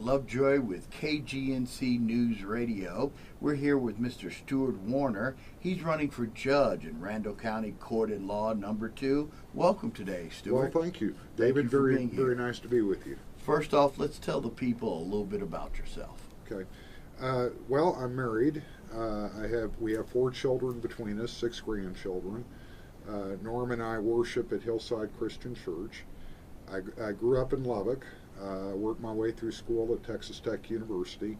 Lovejoy with KGNC News Radio. We're here with Mr. Stewart Werner. He's running for judge in Randall County Court at Law Number 2. Welcome today, Stewart. Well, thank you, David. Very nice to be with you. First off, let's tell the people a little bit about yourself. Okay. Well, I'm married. We have 4 children between us, 6 grandchildren. Norm and I worship at Hillside Christian Church. I grew up in Lubbock. Worked my way through school at Texas Tech University.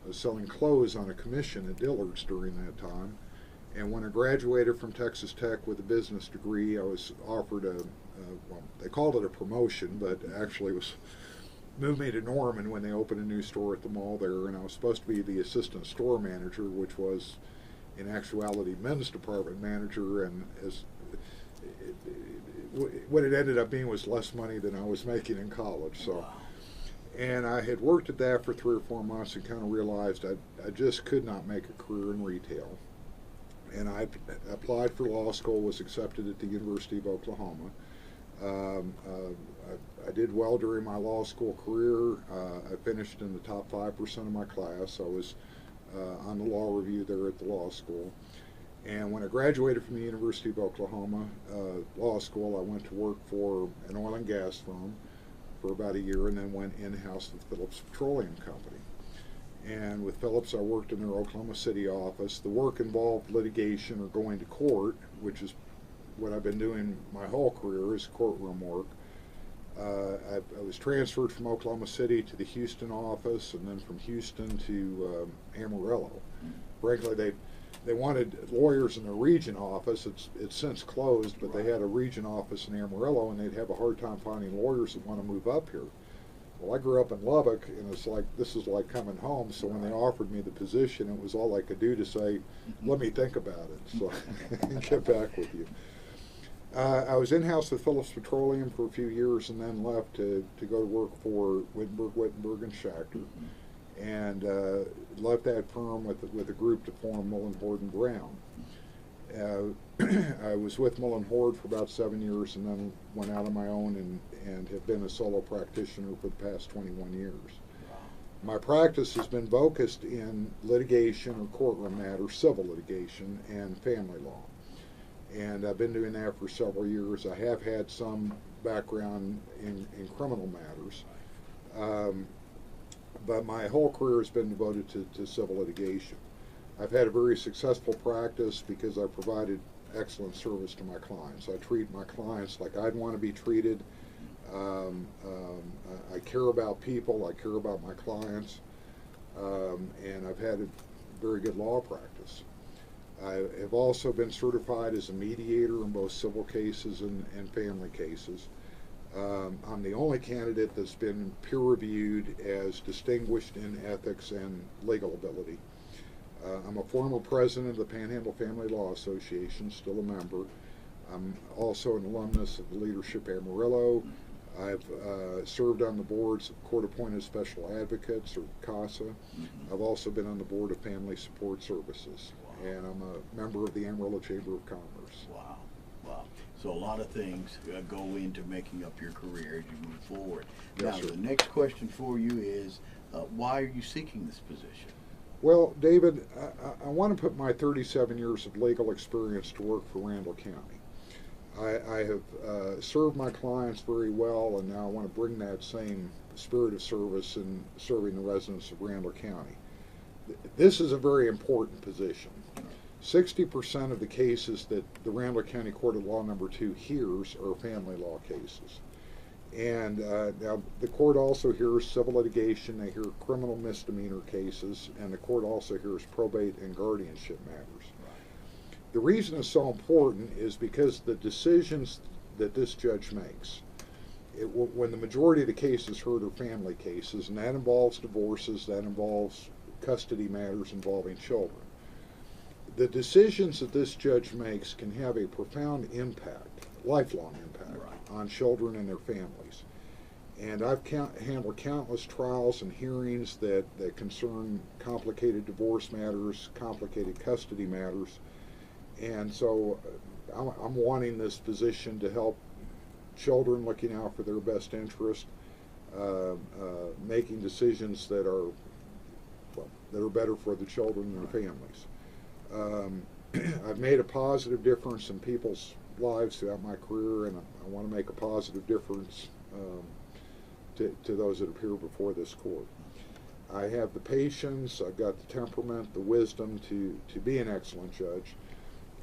I was selling clothes on a commission at Dillard's during that time. And when I graduated from Texas Tech with a business degree, I was offered they called it a promotion, but actually was moved me to Norman when they opened a new store at the mall there, and I was supposed to be the assistant store manager, which was in actuality men's department manager, and what it ended up being was less money than I was making in college. So, and I had worked at that for 3 or 4 months and kind of realized I just could not make a career in retail. And I applied for law school, was accepted at the University of Oklahoma. I did well during my law school career. I finished in the top 5% of my class. I was on the law review there at the law school. And when I graduated from the University of Oklahoma Law School, I went to work for an oil and gas firm for about a year, and then went in-house with Phillips Petroleum Company. And with Phillips, I worked in their Oklahoma City office. The work involved litigation or going to court, which is what I've been doing my whole career, is courtroom work. I was transferred from Oklahoma City to the Houston office, and then from Houston to Amarillo. Frankly, they wanted lawyers in the region office. It's since closed, but they had a region office in Amarillo, and they'd have a hard time finding lawyers that want to move up here. Well, I grew up in Lubbock, and it's like, this is like coming home. So when they offered me the position, it was all I could do to say, let me think about it, so get back with you. I was in-house with Phillips Petroleum for a few years, and then left to go to work for Wittenberg and Schachter. And left that firm with a group to form Mullen, Hord and Brown. I was with Mullen Hord for about 7 years, and then went out on my own and have been a solo practitioner for the past 21 years. My practice has been focused in litigation or courtroom matters, civil litigation, and family law. And I've been doing that for several years. I have had some background in criminal matters. But my whole career has been devoted to civil litigation. I've had a very successful practice because I provided excellent service to my clients. I treat my clients like I'd want to be treated. I care about people. I care about my clients. And I've had a very good law practice. I have also been certified as a mediator in both civil cases and family cases. I'm the only candidate that's been peer-reviewed as distinguished in ethics and legal ability. I'm a former president of the Panhandle Family Law Association, still a member. I'm also an alumnus of the Leadership Amarillo. I've served on the boards of Court-Appointed Special Advocates, or CASA. I've also been on the board of Family Support Services, and I'm a member of the Amarillo Chamber of Commerce. Wow. Wow. So a lot of things go into making up your career as you move forward. Yes, now, sir. the next question for you is, why are you seeking this position? Well, David, I want to put my 37 years of legal experience to work for Randall County. I have served my clients very well, and now I want to bring that same spirit of service in serving the residents of Randall County. This is a very important position. 60% of the cases that the Randall County Court of Law Number 2 hears are family law cases. And now the court also hears civil litigation, they hear criminal misdemeanor cases, and the court also hears probate and guardianship matters. The reason it's so important is because the decisions that this judge makes, when the majority of the cases heard are family cases, and that involves divorces, that involves custody matters involving children. The decisions that this judge makes can have a profound impact, lifelong impact, on children and their families. And I've handled countless trials and hearings that concern complicated divorce matters, complicated custody matters. And so I'm wanting this position to help children, looking out for their best interest, making decisions that are better for the children and their families. I've made a positive difference in people's lives throughout my career, and I want to make a positive difference to those that appear before this court. I have the patience, I've got the temperament, the wisdom to be an excellent judge,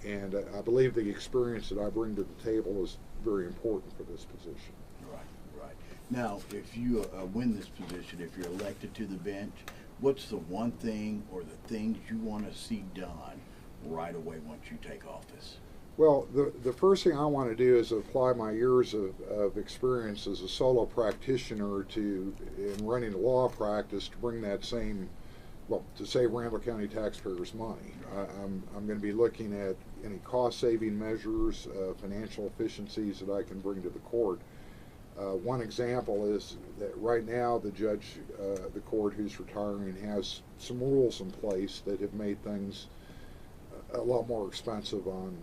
and I believe the experience that I bring to the table is very important for this position. Right. Now, if you win this position, if you're elected to the bench, what's the one thing or the things you want to see done right away once you take office? Well, the first thing I want to do is apply my years of experience as a solo practitioner in running a law practice to bring that same, to save Randall County taxpayers money. I'm going to be looking at any cost-saving measures, financial efficiencies that I can bring to the court. One example is that right now the judge, the court who's retiring, has some rules in place that have made things a lot more expensive on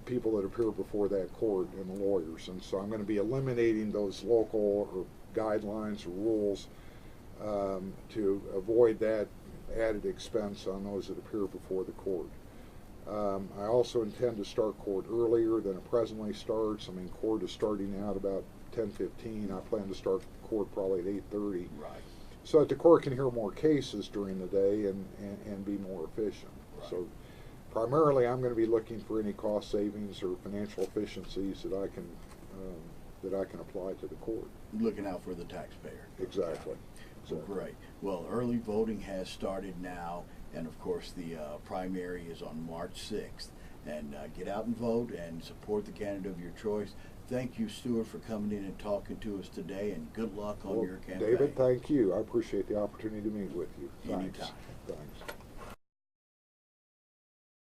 people that appear before that court and the lawyers, and so I'm going to be eliminating those local or guidelines or rules to avoid that added expense on those that appear before the court. I also intend to start court earlier than it presently starts. I mean, court is starting out about 10:15. I plan to start court probably at 8:30. Right. So that the court can hear more cases during the day and be more efficient. Right. So primarily, I'm going to be looking for any cost savings or financial efficiencies that I can apply to the court. Looking out for the taxpayer. Exactly. Well, great. Well, early voting has started now, and of course the primary is on March 6th. And get out and vote and support the candidate of your choice. Thank you, Stewart, for coming in and talking to us today, and good luck on your campaign. David, thank you. I appreciate the opportunity to meet with you. Thanks. Anytime. Thanks.